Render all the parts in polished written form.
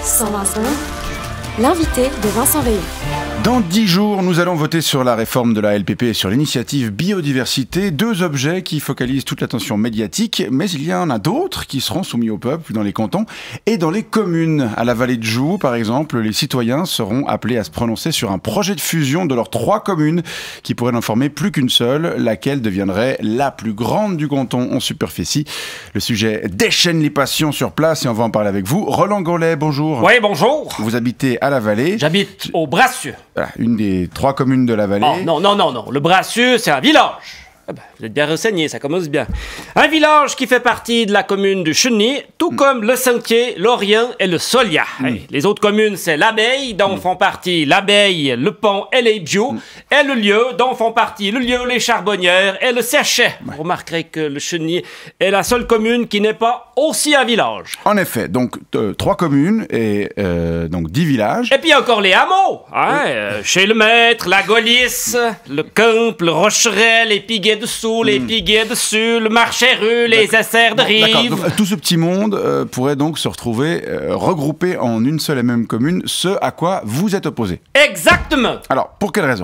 120 l'invité de Vincent Veillon. Dans 10 jours, nous allons voter sur la réforme de la LPP et sur l'initiative biodiversité, deux objets qui focalisent toute l'attention médiatique, mais il y en a d'autres qui seront soumis au peuple dans les cantons et dans les communes. À la vallée de Joux, par exemple, les citoyens seront appelés à se prononcer sur un projet de fusion de leurs 3 communes qui pourraient n'en former plus qu'une seule, laquelle deviendrait la plus grande du canton en superficie. Le sujet déchaîne les passions sur place et on va en parler avec vous. Roland Gollet, bonjour. Oui, bonjour. Vous habitez à la vallée. J'habite au Brassieux. Voilà, une des 3 communes de la vallée. Oh, non. Le Brassieux, c'est un village. Ah ben, vous êtes bien renseigné, ça commence bien. Un village qui fait partie de la commune du Chenny, tout comme le Sentier, l'Orient et le Solia. Les autres communes, c'est l'Abeille, dont font partie l'Abeille, le Pont et les Biaux, et le Lieu, dont font partie le Lieu, les Charbonnières et le Séchet. Vous remarquerez que le Chenny est la seule commune qui n'est pas aussi un village. En effet, donc 3 communes et donc 10 villages. Et puis encore les hameaux, chez le Maître, la Golisse, le Camp, le Rocheret, les Piguets dessous, les Piguets dessus, le Marché-Rue, les Essers de Rive. D'accord, donc, tout ce petit monde pourrait donc se retrouver regroupé en une seule et même commune, ce à quoi vous êtes opposé. Exactement. Alors, pour quelle raison ?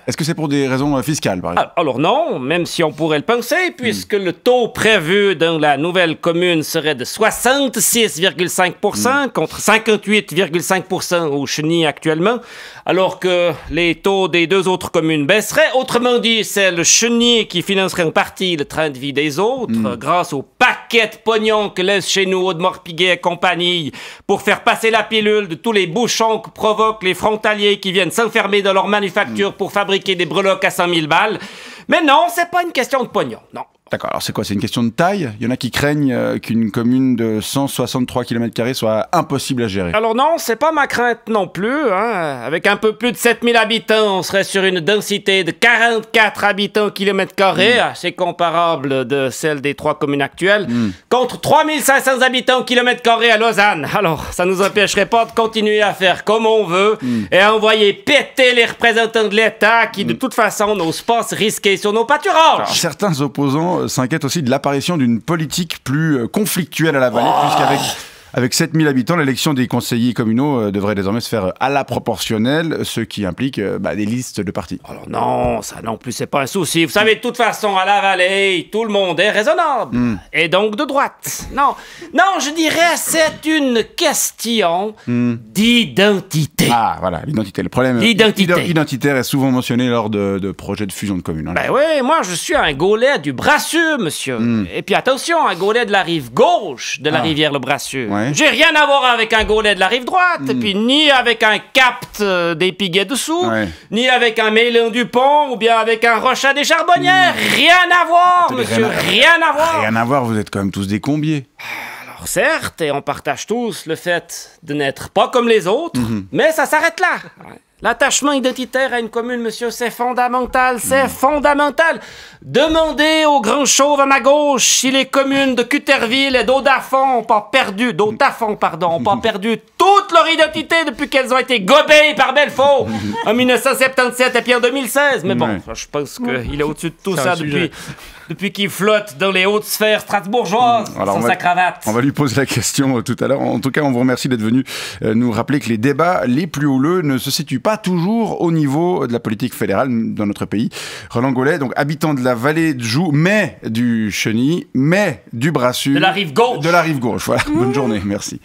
Est-ce que c'est pour des raisons fiscales, par exemple? Alors non, même si on pourrait le penser, puisque le taux prévu dans la nouvelle commune serait de 66,5% contre 58,5% au Chenny actuellement, alors que les taux des 2 autres communes baisseraient. Autrement dit, c'est le Chenny qui financerait en partie le train de vie des autres, grâce au paquet de pognon que laisse chez nous Audemars-Piguet et compagnie pour faire passer la pilule de tous les bouchons que provoquent les frontaliers qui viennent s'enfermer dans leur manufacture pour fabriquer des breloques à 100 000 balles. Mais non, c'est pas une question de pognon, non. D'accord, alors c'est quoi? C'est une question de taille? Il y en a qui craignent qu'une commune de 163 km² soit impossible à gérer. Alors non, c'est pas ma crainte non plus. Avec un peu plus de 7000 habitants, on serait sur une densité de 44 habitants km², assez comparable de celle des 3 communes actuelles, contre 3500 habitants km² à Lausanne. Alors, ça nous empêcherait pas de continuer à faire comme on veut et à envoyer péter les représentants de l'État qui, de toute façon, n'osent pas se risquer sur nos pâturages. Alors, certains opposants s'inquiètent aussi de l'apparition d'une politique plus conflictuelle à la vallée, puisqu'avec 7000 habitants, l'élection des conseillers communaux devrait désormais se faire à la proportionnelle, ce qui implique des listes de partis. Alors non, ça non plus, c'est pas un souci. Vous savez, de toute façon, à la vallée, tout le monde est raisonnable. Et donc de droite. Non, je dirais c'est une question d'identité. Ah, voilà, l'identité. Le problème identitaire est souvent mentionné lors de projets de fusion de communes. Ben oui, moi je suis un Gaulet du Brassieux, monsieur. Et puis attention, un Gaulet de la rive gauche de la rivière le Brassieux. Ouais. J'ai rien à voir avec un Gaulet de la rive droite, et puis ni avec un Capt des Piguets dessous, ni avec un Mélin du Pont, ou bien avec un Rochat des Charbonnières. Rien à voir, monsieur, rien à voir. Rien à voir, vous êtes quand même tous des combiers. Alors certes, et on partage tous le fait de n'être pas comme les autres, mais ça s'arrête là. L'attachement identitaire à une commune, monsieur, c'est fondamental, c'est fondamental. Demandez au grand chauve à ma gauche si les communes de Cutterville et d'Audafon ont pas perdu, ont pas perdu toute leur identité depuis qu'elles ont été gobées par Belfort en 1977 et puis en 2016. Mais bon, je pense qu'il est au-dessus de tout ça depuis qu'il flotte dans les hautes sphères strasbourgeoises sans sa cravate. On va lui poser la question tout à l'heure. En tout cas, on vous remercie d'être venu nous rappeler que les débats les plus houleux ne se situent pas toujours au niveau de la politique fédérale dans notre pays. Roland Gollet, donc habitant de la vallée de Joux, mais du Chenny, mais du Brassieux. De la rive gauche. De la rive gauche, voilà. Bonne journée, merci.